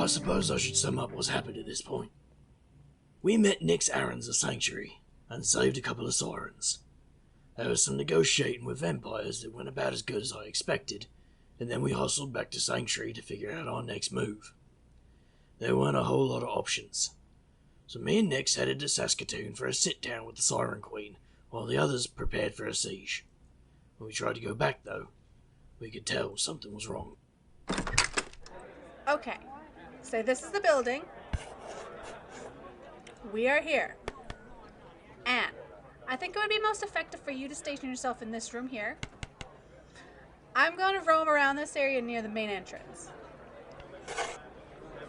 I suppose I should sum up what's happened at this point. We met Nick's errands at Sanctuary and saved a couple of Sirens. There was some negotiating with vampires that went about as good as I expected, and then we hustled back to Sanctuary to figure out our next move. There weren't a whole lot of options, so me and Nix headed to Saskatoon for a sit-down with the Siren Queen, while the others prepared for a siege. When we tried to go back, though, we could tell something was wrong. Okay, so this is the building. We are here. And I think it would be most effective for you to station yourself in this room here. I'm going to roam around this area near the main entrance.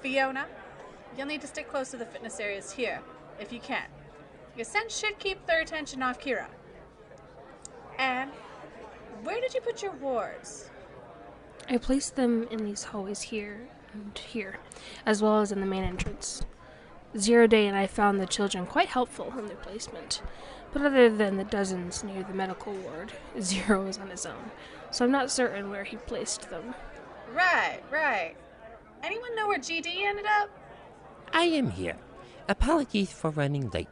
Fiona, you'll need to stick close to the fitness areas here, if you can. Your sense should keep their attention off Kira. And where did you put your wards? I placed them in these hallways here and here, as well as in the main entrance. Zero Day and I found the children quite helpful in their placement, but other than the dozens near the medical ward, Zero was on his own, so I'm not certain where he placed them. Right. Anyone know where GD ended up? I am here. Apologies for running late.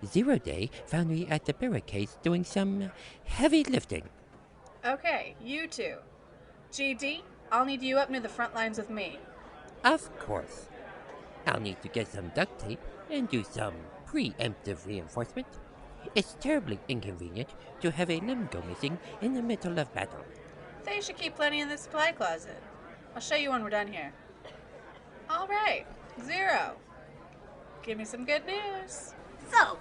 0 Day found me at the barricades doing some heavy lifting. Okay, you two. GD, I'll need you up near the front lines with me. Of course. I'll need to get some duct tape and do some preemptive reinforcement. It's terribly inconvenient to have a limb go missing in the middle of battle. They should keep plenty in the supply closet. I'll show you when we're done here. All right, Zero. Give me some good news. So,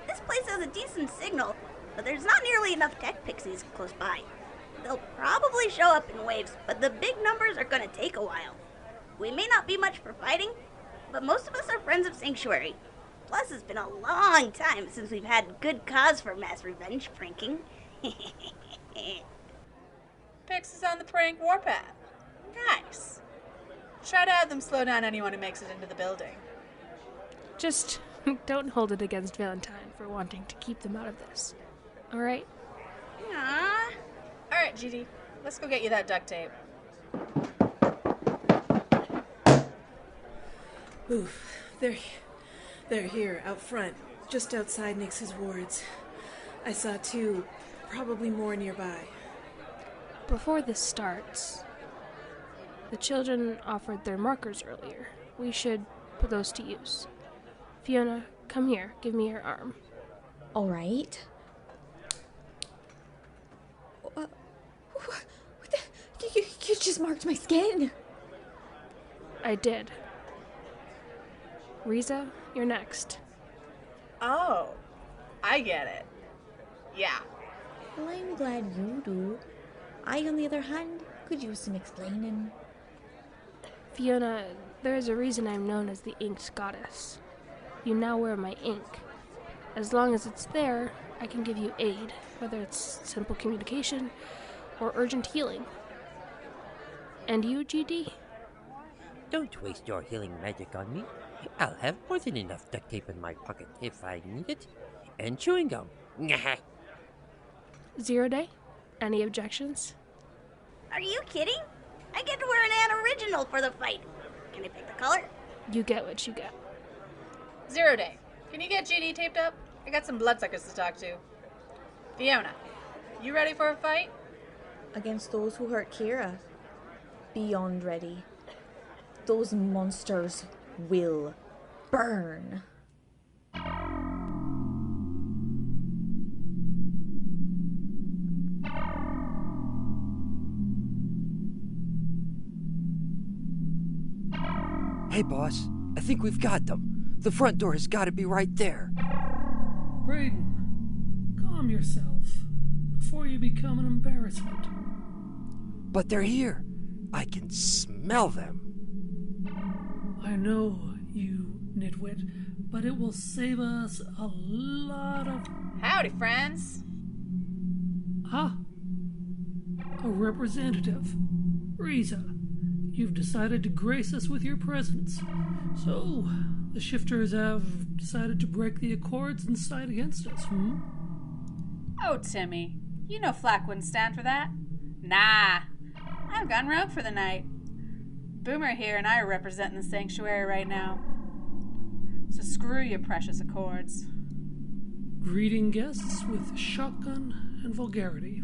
this place has a decent signal, but there's not nearly enough tech pixies close by. They'll probably show up in waves, but the big numbers are going to take a while. We may not be much for fighting, but most of us are friends of Sanctuary. Plus, it's been a long time since we've had good cause for mass revenge pranking. Pix is on the prank warpath. Nice. Try to have them slow down anyone who makes it into the building. Just don't hold it against Valentine for wanting to keep them out of this. Alright? Aww. All right, GD, let's go get you that duct tape. Oof, they're here, out front, just outside Nix's wards. I saw two, probably more nearby. Before this starts, the children offered their markers earlier. We should put those to use. Fiona, come here. Give me your arm. All right. You just marked my skin. I did. Riza, you're next. Oh, I get it. Yeah. Well, I'm glad you do. I, on the other hand, could use some explaining. Fiona, there is a reason I'm known as the Inked Goddess. You now wear my ink. As long as it's there, I can give you aid, whether it's simple communication or urgent healing. And you, GD? Don't waste your healing magic on me. I'll have more than enough duct tape in my pocket if I need it. And chewing gum. 0 Day? Any objections? Are you kidding? I get to wear an original for the fight. Can I pick the color? You get what you get. 0 Day, can you get GD taped up? I got some bloodsuckers to talk to. Fiona, you ready for a fight? Against those who hurt Kira. Beyond ready. Those monsters will burn. Hey, boss. I think we've got them. The front door has got to be right there. Brayden, calm yourself before you become an embarrassment. But they're here. I can smell them. I know, you nitwit, but it will save us a lot of... Howdy, friends. Ah, a representative. Riza, you've decided to grace us with your presence. So, the shifters have decided to break the accords and side against us, Oh, Timmy, you know Flack wouldn't stand for that. Nah, I've gone rogue for the night. Boomer here and I are representing the sanctuary right now. So screw your precious accords. Greeting guests with shotgun and vulgarity.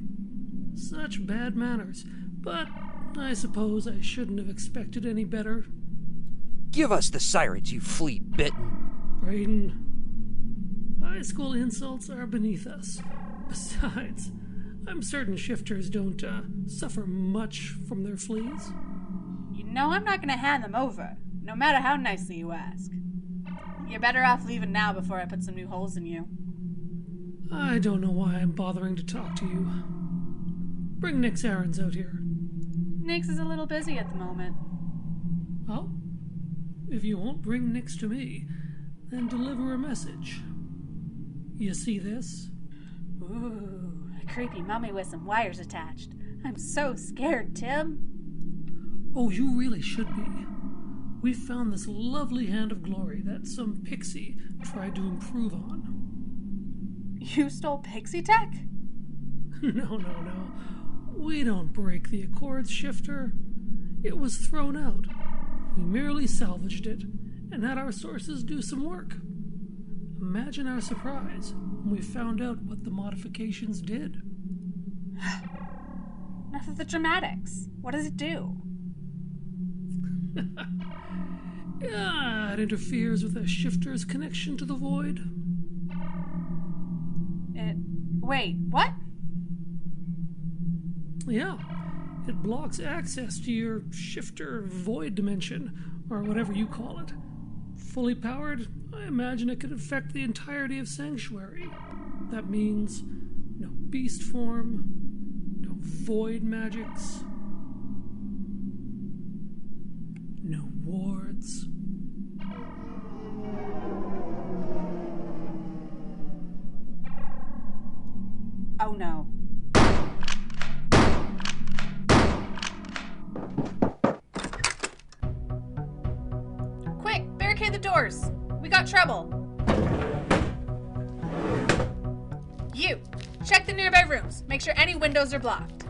Such bad manners, but I suppose I shouldn't have expected any better. Give us the sirens, you flea-bitten. Braden, high school insults are beneath us. Besides, I'm certain shifters don't suffer much from their fleas. You know I'm not going to hand them over, no matter how nicely you ask. You're better off leaving now before I put some new holes in you. I don't know why I'm bothering to talk to you. Bring Nick Sirens out here. Nix is a little busy at the moment. Oh? If you won't bring Nix to me, then deliver a message. You see this? Ooh, a creepy mummy with some wires attached. I'm so scared, Tim. Oh, you really should be. We found this lovely hand of glory that some pixie tried to improve on. You stole pixie tech? No. We don't break the Accords, Shifter. It was thrown out. We merely salvaged it and had our sources do some work. Imagine our surprise when we found out what the modifications did. Enough of the dramatics. What does it do? Yeah, it interferes with a shifter's connection to the void. Wait, what? Yeah, it blocks access to your shifter void dimension, or whatever you call it. Fully powered, I imagine it could affect the entirety of Sanctuary. That means no beast form, no void magics, no wards. Oh no. Quick, barricade the doors. We got trouble. You, check the nearby rooms. Make sure any windows are blocked.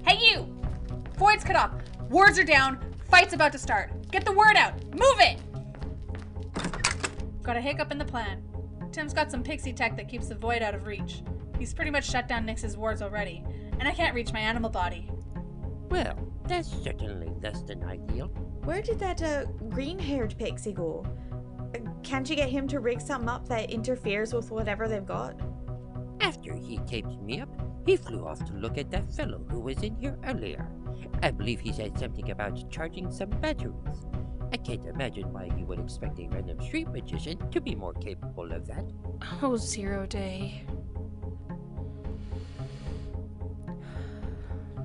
Hey you! Void's cut off. Wards are down. Fight's about to start. Get the word out. Move it! Got a hiccup in the plan. Tim's got some pixie tech that keeps the void out of reach. He's pretty much shut down Nix's wards already, and I can't reach my animal body. Well, that's certainly less than ideal. Where did that green-haired pixie go? Can't you get him to rig something up that interferes with whatever they've got? After he taped me up, he flew off to look at that fellow who was in here earlier. I believe he said something about charging some batteries. I can't imagine why you would expect a random street magician to be more capable of that. Oh, 0 Day.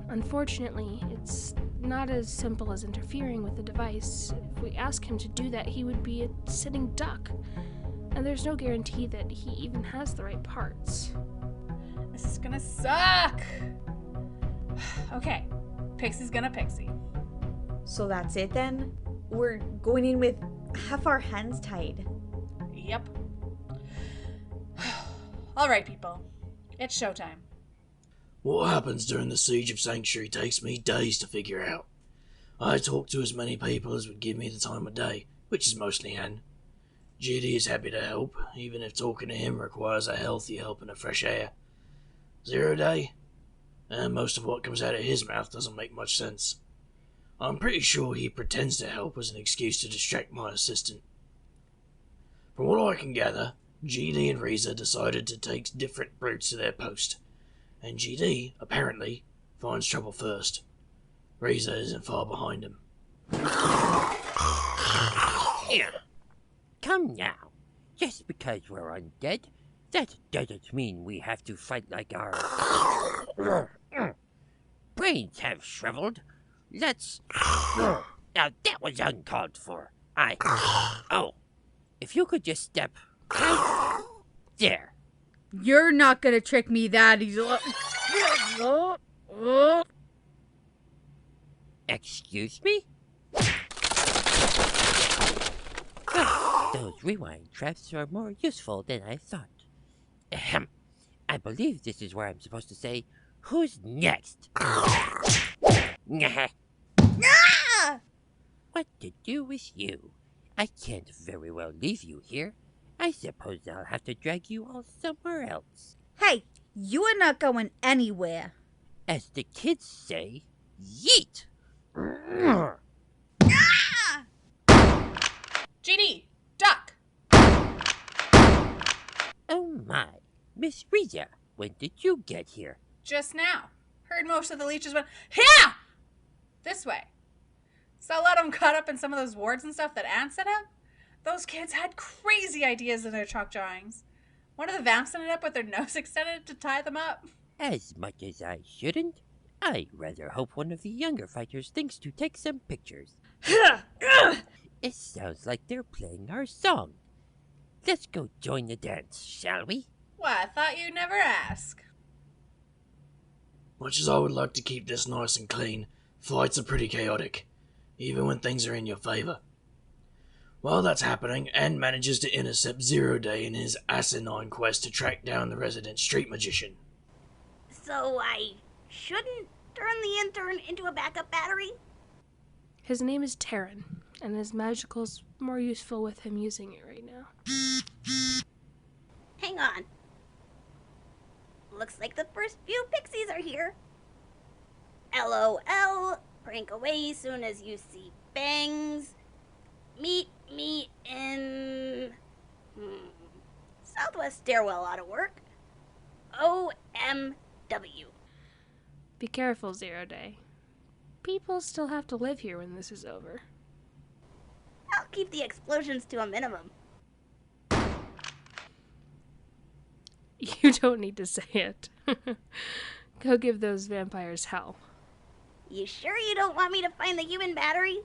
Unfortunately, it's not as simple as interfering with the device. If we ask him to do that, he would be a sitting duck. And there's no guarantee that he even has the right parts. This is gonna suck! Okay, Pixie's gonna pixie. So that's it then? We're going in with half our hands tied. Yep. Alright, people. It's showtime. What happens during the siege of Sanctuary takes me days to figure out. I talk to as many people as would give me the time of day, which is mostly Anne. GD is happy to help, even if talking to him requires a healthy helping of fresh air. 0 Day? And most of what comes out of his mouth doesn't make much sense. I'm pretty sure he pretends to help as an excuse to distract my assistant. From what I can gather, GD and Reza decided to take different routes to their post, and GD, apparently, finds trouble first. Reza isn't far behind him. Here. Come now. Just because we're undead, that doesn't mean we have to fight like our brains have shriveled. Let's... Now that was uncalled for. Oh, if you could just step right there. You're not gonna trick me that easily. Excuse me? Those rewind traps are more useful than I thought. Ahem. I believe this is where I'm supposed to say, who's next? Ah! What to do with you? I can't very well leave you here. I suppose I'll have to drag you all somewhere else. Hey, you are not going anywhere. As the kids say, yeet! GD, duck! Oh my, Miss Riza, when did you get here? Just now. Heard most of the leeches went, here! This way. So a lot of them caught up in some of those wards and stuff that Anne set up. Those kids had crazy ideas in their chalk drawings. One of the vamps ended up with their nose extended to tie them up. As much as I shouldn't, I rather hope one of the younger fighters thinks to take some pictures. It sounds like they're playing our song. Let's go join the dance, shall we? Why, I thought you'd never ask. Much as I would like to keep this nice and clean, fights are pretty chaotic, even when things are in your favour. While that's happening, Anne manages to intercept Zero Day in his asinine quest to track down the resident street magician. So I shouldn't turn the intern into a backup battery? His name is Terran, and his magical's more useful with him using it right now. Hang on. Looks like the first few pixies are here. LOL. Prank away soon as you see bangs. Meet me in... Southwest stairwell ought to work. OMW. Be careful, Zero Day. People still have to live here when this is over. I'll keep the explosions to a minimum. You don't need to say it. Go give those vampires hell. You sure you don't want me to find the human battery?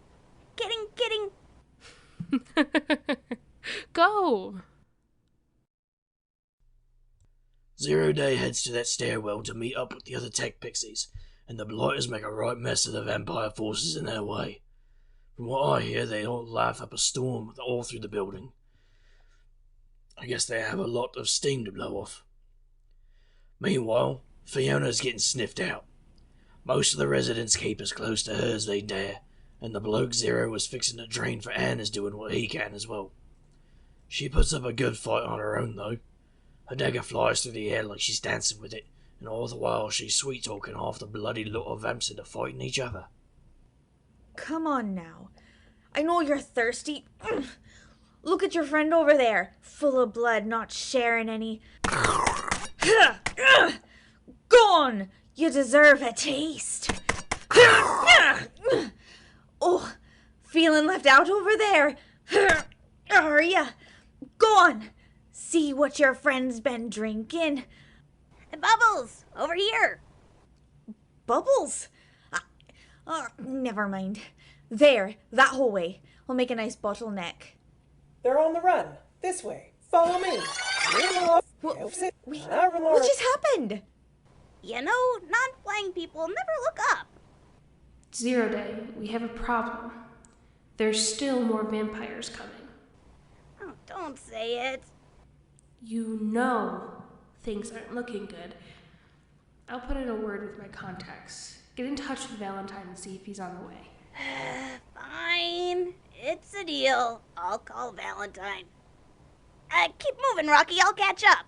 Kidding. Go! Zero Day heads to that stairwell to meet up with the other tech pixies, and the blighters make a right mess of the vampire forces in their way. From what I hear, they all laugh up a storm all through the building. I guess they have a lot of steam to blow off. Meanwhile, Fiona's getting sniffed out. Most of the residents keep as close to her as they dare, and the bloke Zero was fixing to drain for Anne is doing what he can as well. She puts up a good fight on her own, though. Her dagger flies through the air like she's dancing with it, and all the while she's sweet-talking half the bloody lot of vamps into fighting each other. Come on now. I know you're thirsty. Look at your friend over there, full of blood, not sharing any. Gone! You deserve a taste. Oh, feeling left out over there? Are ya? Go on. See what your friend's been drinking. Bubbles, over here. Bubbles? Never mind. There, that whole way. I'll make a nice bottleneck. They're on the run. This way. Follow me. What just happened? You know, non-flying people never look up. Zero Day, we have a problem. There's still more vampires coming. Oh, don't say it. You know things aren't looking good. I'll put in a word with my contacts. Get in touch with Valentine and see if he's on the way. Fine. It's a deal. I'll call Valentine. Keep moving, Rocky. I'll catch up.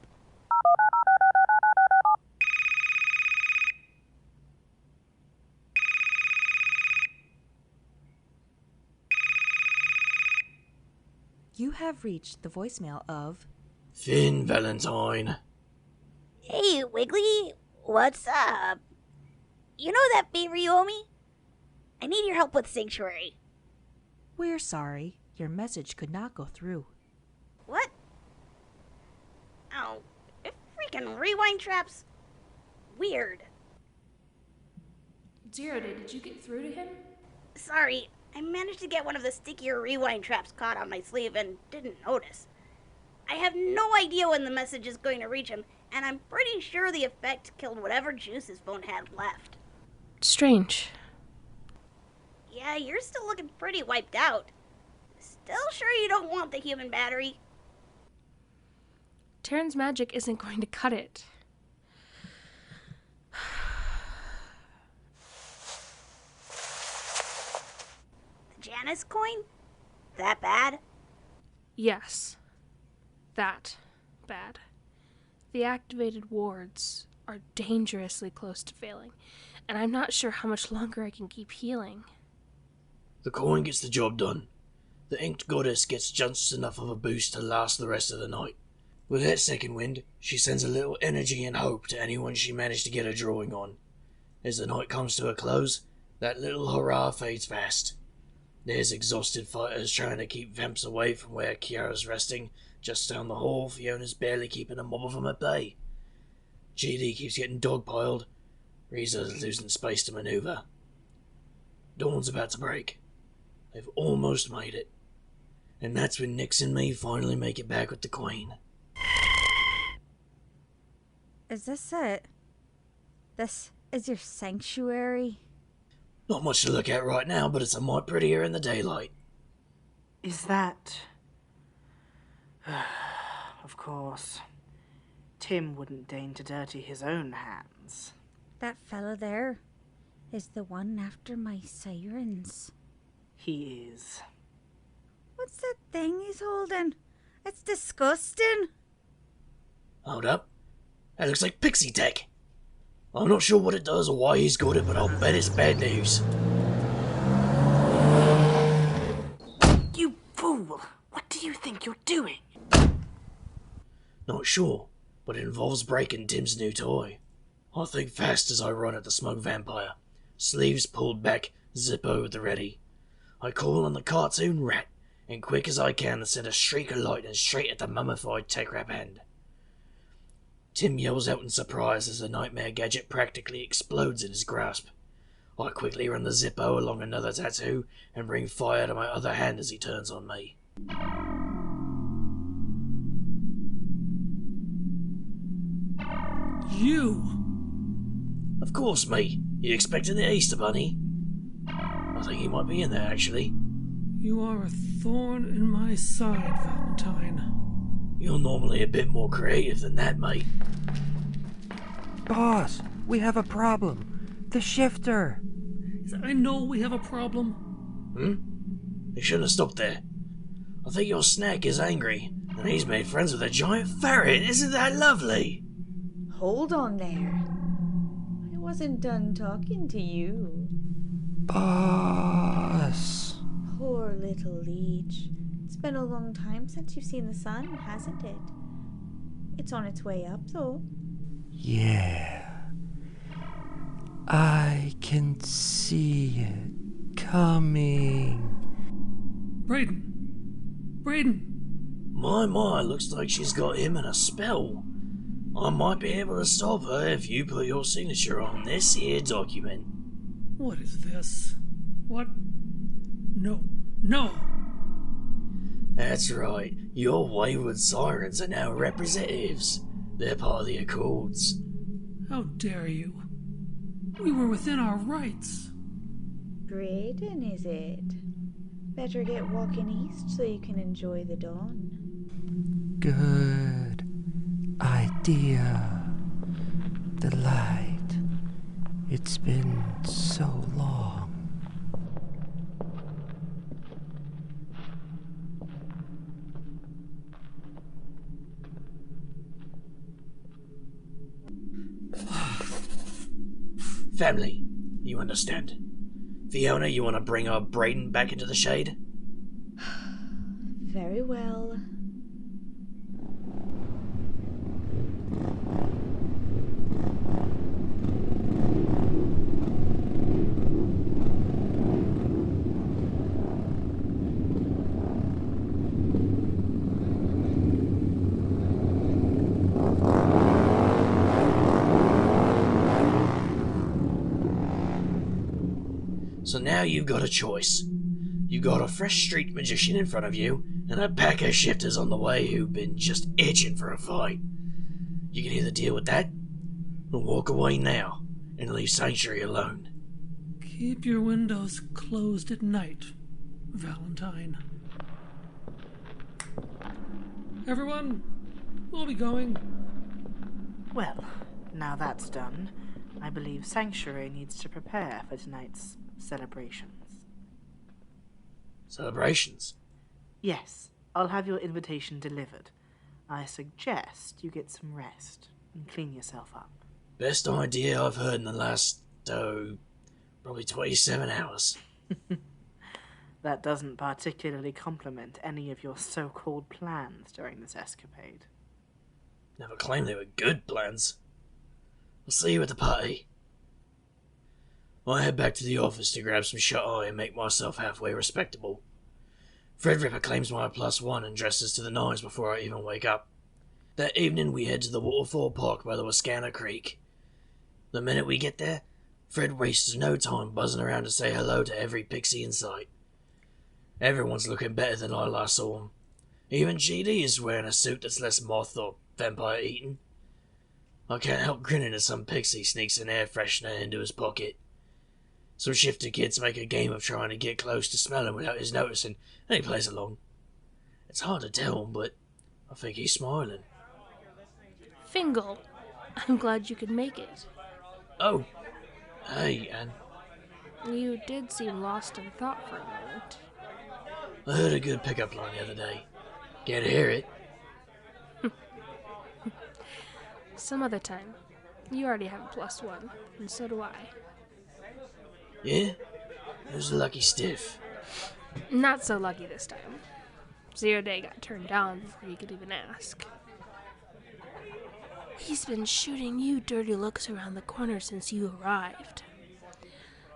You have reached the voicemail of Finn Valentine. Hey, Wiggly. What's up? You know that favor you owe me? I need your help with Sanctuary. We're sorry. Your message could not go through. What? Oh, freaking rewind traps. Weird. Zero Day, did you get through to him? Sorry, I managed to get one of the stickier rewind traps caught on my sleeve and didn't notice. I have no idea when the message is going to reach him, and I'm pretty sure the effect killed whatever juice his phone had left. Strange. Yeah, you're still looking pretty wiped out. Still sure you don't want the human battery? Terran's magic isn't going to cut it. Janus coin? That bad? Yes. That bad. The activated wards are dangerously close to failing, and I'm not sure how much longer I can keep healing. The coin gets the job done. The inked goddess gets just enough of a boost to last the rest of the night. With that second wind, she sends a little energy and hope to anyone she managed to get a drawing on. As the night comes to a close, that little hurrah fades fast. There's exhausted fighters trying to keep vamps away from where Kiara's resting. Just down the hall, Fiona's barely keeping a mob of them at bay. GD keeps getting dogpiled. Riza's losing space to maneuver. Dawn's about to break. They've almost made it. And that's when Nix and me finally make it back with the Queen. Is this it? This is your sanctuary? Not much to look at right now, but it's a mite prettier in the daylight. Is that... Of course. Tim wouldn't deign to dirty his own hands. That fella there is the one after my sirens. He is. What's that thing he's holding? It's disgusting. Hold up. That looks like pixie tech. I'm not sure what it does or why he's got it, but I'll bet it's bad news. You fool! What do you think you're doing? Not sure, but it involves breaking Tim's new toy. I think fast as I run at the smug vampire. Sleeves pulled back, Zippo at the ready. I call on the cartoon rat, and quick as I can send a streak of lightning straight at the mummified tech rap hand. Tim yells out in surprise as the nightmare gadget practically explodes in his grasp. I quickly run the Zippo along another tattoo and bring fire to my other hand as he turns on me. You! Of course, me. You expecting the Easter Bunny? I think he might be in there, actually. You are a thorn in my side, Valentine. You're normally a bit more creative than that, mate. Boss, we have a problem. The shifter. I know we have a problem. You shouldn't have stopped there. I think your snack is angry, and he's made friends with a giant ferret. Isn't that lovely? Hold on there. I wasn't done talking to you. Boss. Poor little leech. It's been a long time since you've seen the sun, hasn't it? It's on its way up, though. Yeah. I can see it coming. Braden! My, looks like she's got him in a spell. I might be able to stop her if you put your signature on this here document. What is this? What? No. That's right. Your wayward sirens are now representatives. They're part of the Accords. How dare you? We were within our rights. Braden, is it? Better get walking east so you can enjoy the dawn. Good idea. The light. It's been so long. Family, you understand. Fiona, you want to bring our Braden back into the shade? Very well. So now you've got a choice. You've got a fresh street magician in front of you, and a pack of shifters on the way who've been just itching for a fight. You can either deal with that, or walk away now, and leave Sanctuary alone. Keep your windows closed at night, Valentine. Everyone, we'll be going. Well, now that's done, I believe Sanctuary needs to prepare for tonight's celebrations. Celebrations? Yes, I'll have your invitation delivered. I suggest you get some rest and clean yourself up. Best idea I've heard in the last, probably 27 hours. That doesn't particularly compliment any of your so-called plans during this escapade. Never claimed they were good plans. I'll see you at the party. I head back to the office to grab some shut-eye and make myself halfway respectable. Fred Ripper claims my +1 and dresses to the nines before I even wake up. That evening we head to the waterfall park by the Wascana Creek. The minute we get there, Fred wastes no time buzzing around to say hello to every pixie in sight. Everyone's looking better than I last saw him. Even GD is wearing a suit that's less moth or vampire eaten. I can't help grinning as some pixie sneaks an air freshener into his pocket. Some shifter kids make a game of trying to get close to smell him without his noticing, and he plays along. It's hard to tell, but I think he's smiling. Fingal, I'm glad you could make it. Oh, hey, Anne. You did seem lost in thought for a moment. I heard a good pickup line the other day. Care to hear it? Some other time. You already have a +1, and so do I. Yeah? Who's the lucky stiff? Not so lucky this time. 0 Day got turned down before you could even ask. He's been shooting you dirty looks around the corner since you arrived.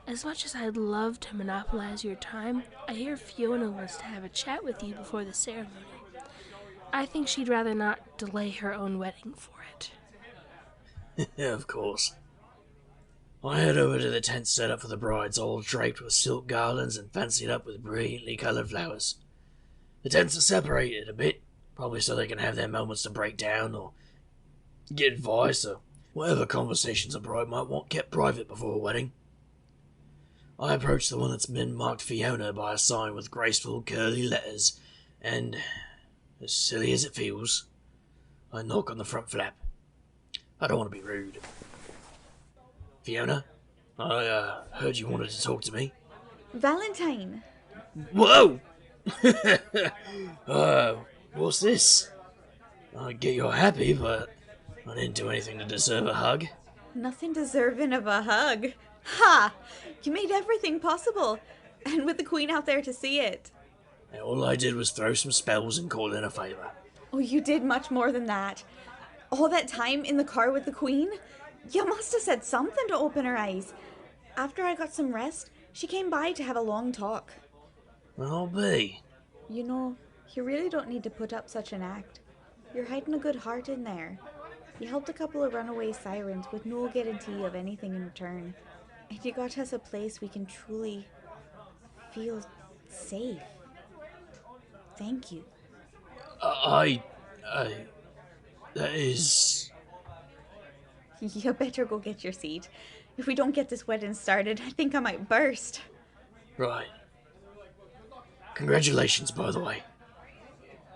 As much as I'd love to monopolize your time, I hear Fiona wants to have a chat with you before the ceremony. I think she'd rather not delay her own wedding for it. Yeah, of course. I head over to the tent set up for the brides, all draped with silk garlands and fancied up with brilliantly coloured flowers. The tents are separated a bit, probably so they can have their moments to break down or get advice or whatever conversations a bride might want kept private before a wedding. I approach the one that's been marked Fiona by a sign with graceful curly letters, and, as silly as it feels, I knock on the front flap. I don't want to be rude. Fiona, I heard you wanted to talk to me. Valentine. Whoa! What's this? I get you're happy, but I didn't do anything to deserve a hug. Nothing deserving of a hug. Ha! You made everything possible, and with the Queen out there to see it. And all I did was throw some spells and call in a favour. Oh, you did much more than that. All that time in the car with the Queen, you must have said something to open her eyes. After I got some rest, she came by to have a long talk. I'll be. You know, you really don't need to put up such an act. You're hiding a good heart in there. You helped a couple of runaway sirens with no guarantee of anything in return. And you got us a place we can truly feel safe. Thank you. That is... You better go get your seat. If we don't get this wedding started, I think I might burst. Right. Congratulations, by the way.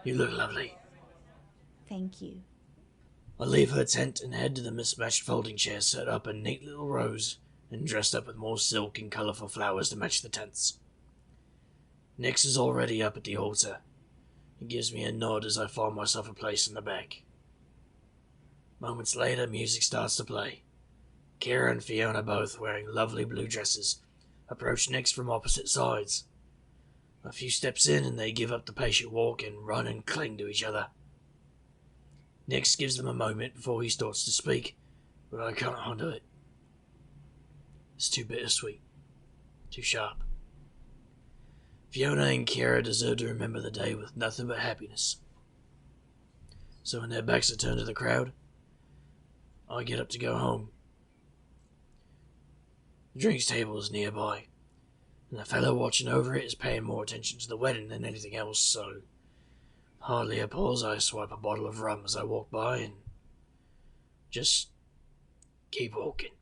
You look lovely. Thank you. I leave her tent and head to the mismatched folding chairs set up in neat little rows and dressed up with more silk and colourful flowers to match the tents. Nix is already up at the altar. He gives me a nod as I find myself a place in the back. Moments later, music starts to play. Kira and Fiona, both wearing lovely blue dresses, approach Nix from opposite sides. A few steps in and they give up the patient walk and run and cling to each other. Nix gives them a moment before he starts to speak, but I can't handle it. It's too bittersweet. Too sharp. Fiona and Kira deserve to remember the day with nothing but happiness. So when their backs are turned to the crowd, I get up to go home. The drinks table is nearby, and the fellow watching over it is paying more attention to the wedding than anything else, so hardly a pause, I swipe a bottle of rum as I walk by and just keep walking.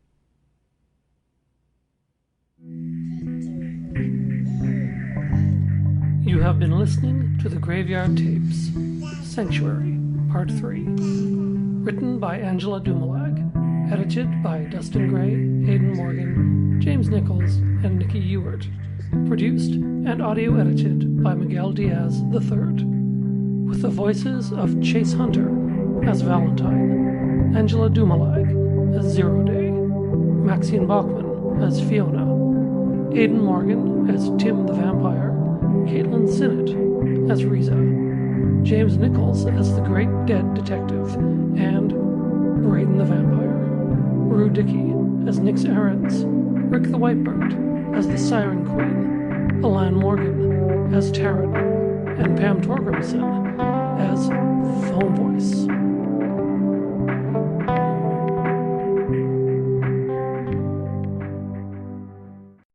You have been listening to the Graveyard Tapes, Sanctuary, Part 3. Written by Angela Dumoulin. Edited by Dustin Gray, Aidan Morgan, James Nichols, and Nikki Ewart. produced and audio edited by Miguel Diaz III, with the voices of Chase Hunter as Valentine, Angela Dumalag as Zero Day, Maxine Bachman as Fiona, Aidan Morgan as Tim the Vampire, Caitlin Sinnott as Riza, James Nichols as the Great Dead Detective, and Braden the Vampire, Rue Dickey as Nyx Ahrens, Rick the Whitebird as the Siren Queen, Alan Morgan as Taryn, and Pam Torgrimson as Phone Voice.